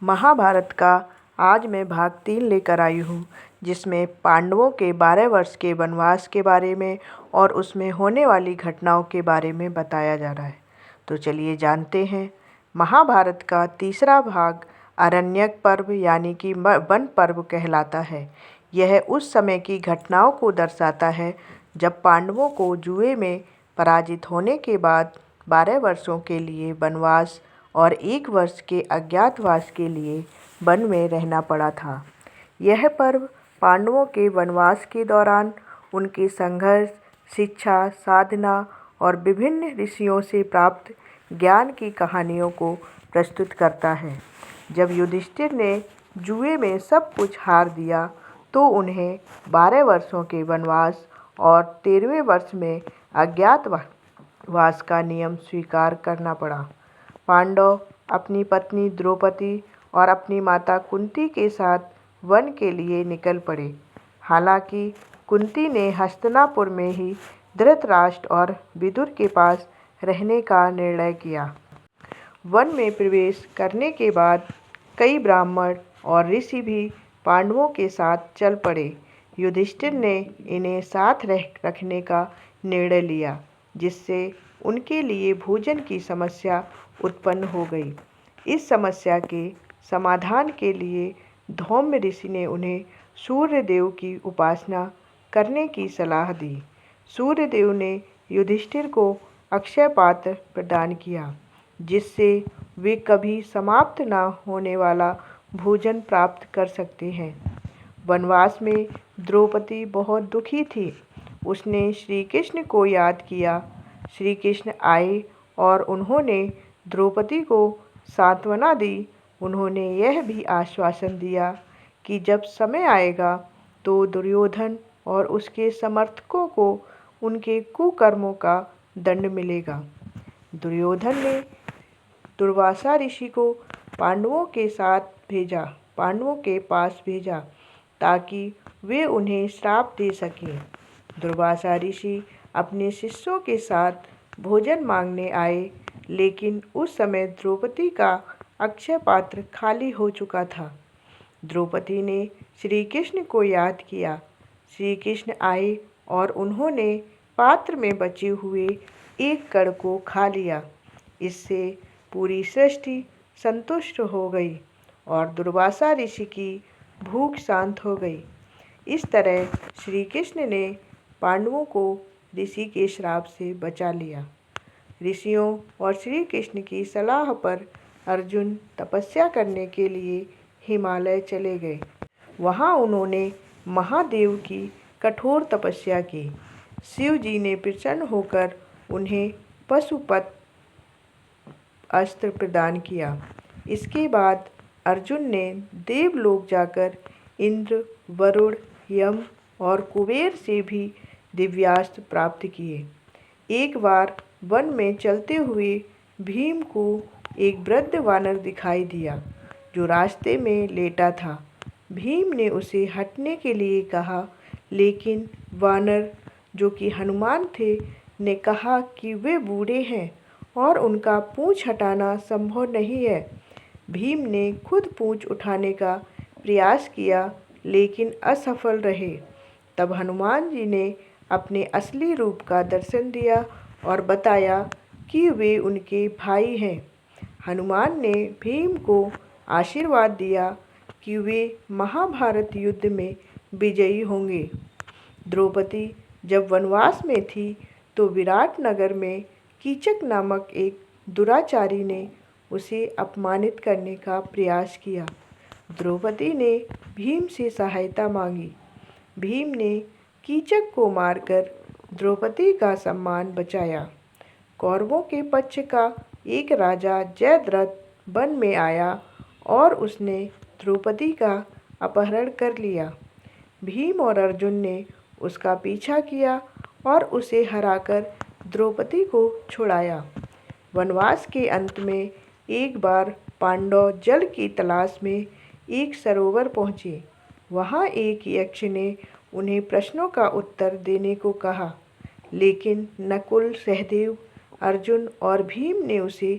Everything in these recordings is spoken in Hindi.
महाभारत का आज मैं भाग 3 लेकर आई हूँ, जिसमें पांडवों के 12 वर्ष के वनवास के बारे में और उसमें होने वाली घटनाओं के बारे में बताया जा रहा है। तो चलिए जानते हैं। महाभारत का तीसरा भाग आरण्यक पर्व यानी कि वन पर्व कहलाता है। यह उस समय की घटनाओं को दर्शाता है जब पांडवों को जुए में पराजित होने के बाद 12 वर्षों के लिए वनवास और 1 वर्ष के अज्ञातवास के लिए वन में रहना पड़ा था। यह पर्व पांडवों के वनवास के दौरान उनके संघर्ष, शिक्षा, साधना और विभिन्न ऋषियों से प्राप्त ज्ञान की कहानियों को प्रस्तुत करता है। जब युधिष्ठिर ने जुए में सब कुछ हार दिया तो उन्हें 12 वर्षों के वनवास और 13वें वर्ष में अज्ञातवास का नियम स्वीकार करना पड़ा। पांडव अपनी पत्नी द्रौपदी और अपनी माता कुंती के साथ वन के लिए निकल पड़े। हालांकि कुंती ने हस्तिनापुर में ही धृतराष्ट्र और विदुर के पास रहने का निर्णय किया। वन में प्रवेश करने के बाद कई ब्राह्मण और ऋषि भी पांडवों के साथ चल पड़े। युधिष्ठिर ने इन्हें साथ रखने का निर्णय लिया, जिससे उनके लिए भोजन की समस्या उत्पन्न हो गई। इस समस्या के समाधान के लिए धौम्य ऋषि ने उन्हें सूर्यदेव की उपासना करने की सलाह दी। सूर्यदेव ने युधिष्ठिर को अक्षय पात्र प्रदान किया, जिससे वे कभी समाप्त न होने वाला भोजन प्राप्त कर सकते हैं। वनवास में द्रौपदी बहुत दुखी थी। उसने श्री कृष्ण को याद किया। श्री कृष्ण आए और उन्होंने द्रौपदी को सांत्वना दी। उन्होंने यह भी आश्वासन दिया कि जब समय आएगा तो दुर्योधन और उसके समर्थकों को उनके कुकर्मों का दंड मिलेगा। दुर्योधन ने दुर्वासा ऋषि को पांडवों के पास भेजा ताकि वे उन्हें श्राप दे सकें। दुर्वासा ऋषि अपने शिष्यों के साथ भोजन मांगने आए, लेकिन उस समय द्रौपदी का अक्षय पात्र खाली हो चुका था। द्रौपदी ने श्री कृष्ण को याद किया। श्री कृष्ण आए और उन्होंने पात्र में बचे हुए एक कण को खा लिया। इससे पूरी सृष्टि संतुष्ट हो गई और दुर्वासा ऋषि की भूख शांत हो गई। इस तरह श्री कृष्ण ने पांडवों को ऋषि के श्राप से बचा लिया। ऋषियों और श्री कृष्ण की सलाह पर अर्जुन तपस्या करने के लिए हिमालय चले गए। वहां उन्होंने महादेव की कठोर तपस्या की। शिव जी ने प्रसन्न होकर उन्हें पाशुपत अस्त्र प्रदान किया। इसके बाद अर्जुन ने देवलोक जाकर इंद्र, वरुण, यम और कुबेर से भी दिव्यास्त्र प्राप्त किए। एक बार वन में चलते हुए भीम को एक वृद्ध वानर दिखाई दिया, जो रास्ते में लेटा था। भीम ने उसे हटने के लिए कहा, लेकिन वानर, जो कि हनुमान थे, ने कहा कि वे बूढ़े हैं और उनका पूंछ हटाना संभव नहीं है। भीम ने खुद पूंछ उठाने का प्रयास किया, लेकिन असफल रहे। तब हनुमान जी ने अपने असली रूप का दर्शन दिया और बताया कि वे उनके भाई हैं। हनुमान ने भीम को आशीर्वाद दिया कि वे महाभारत युद्ध में विजयी होंगे। द्रौपदी जब वनवास में थी तो विराट नगर में कीचक नामक एक दुराचारी ने उसे अपमानित करने का प्रयास किया। द्रौपदी ने भीम से सहायता मांगी। भीम ने कीचक को मारकर द्रौपदी का सम्मान बचाया। कौरवों के पक्ष का एक राजा जयद्रथ वन में आया और उसने द्रौपदी का अपहरण कर लिया। भीम और अर्जुन ने उसका पीछा किया और उसे हराकर द्रौपदी को छुड़ाया। वनवास के अंत में एक बार पांडव जल की तलाश में एक सरोवर पहुँचे। वहाँ एक यक्ष ने उन्हें प्रश्नों का उत्तर देने को कहा, लेकिन नकुल, सहदेव, अर्जुन और भीम ने उसे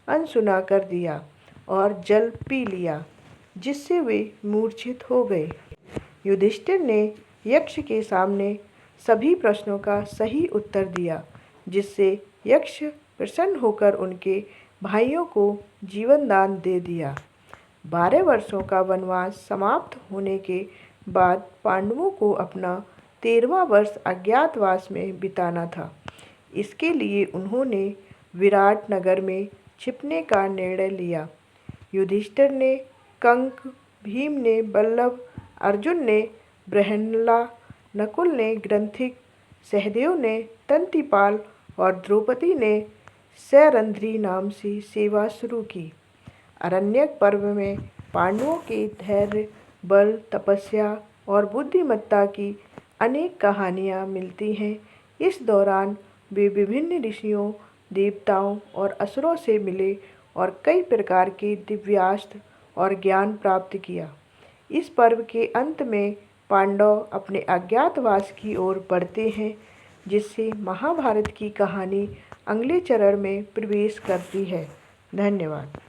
अनसुना कर दिया और जल पी लिया। जिससे वे मूर्छित हो गए। युधिष्ठिर ने यक्ष के सामने सभी प्रश्नों का सही उत्तर दिया, जिससे यक्ष प्रसन्न होकर उनके भाइयों को जीवन दान दे दिया। 12 वर्षों का वनवास समाप्त होने के बाद पांडवों को अपना 13वां वर्ष अज्ञातवास में बिताना था। इसके लिए उन्होंने विराट नगर में छिपने का निर्णय लिया। युधिष्ठिर ने कंक, भीम ने बल्लभ, अर्जुन ने बृहन्नला, नकुल ने ग्रंथिक, सहदेव ने तंतिपाल और द्रौपदी ने सैरंध्री नाम से सेवा शुरू की। अरण्यक पर्व में पांडवों के धैर्य, बल, तपस्या और बुद्धिमत्ता की अनेक कहानियाँ मिलती हैं। इस दौरान वे विभिन्न ऋषियों, देवताओं और असुरों से मिले और कई प्रकार के दिव्यास्त्र और ज्ञान प्राप्त किया। इस पर्व के अंत में पांडव अपने अज्ञातवास की ओर बढ़ते हैं, जिससे महाभारत की कहानी अगले चरण में प्रवेश करती है। धन्यवाद।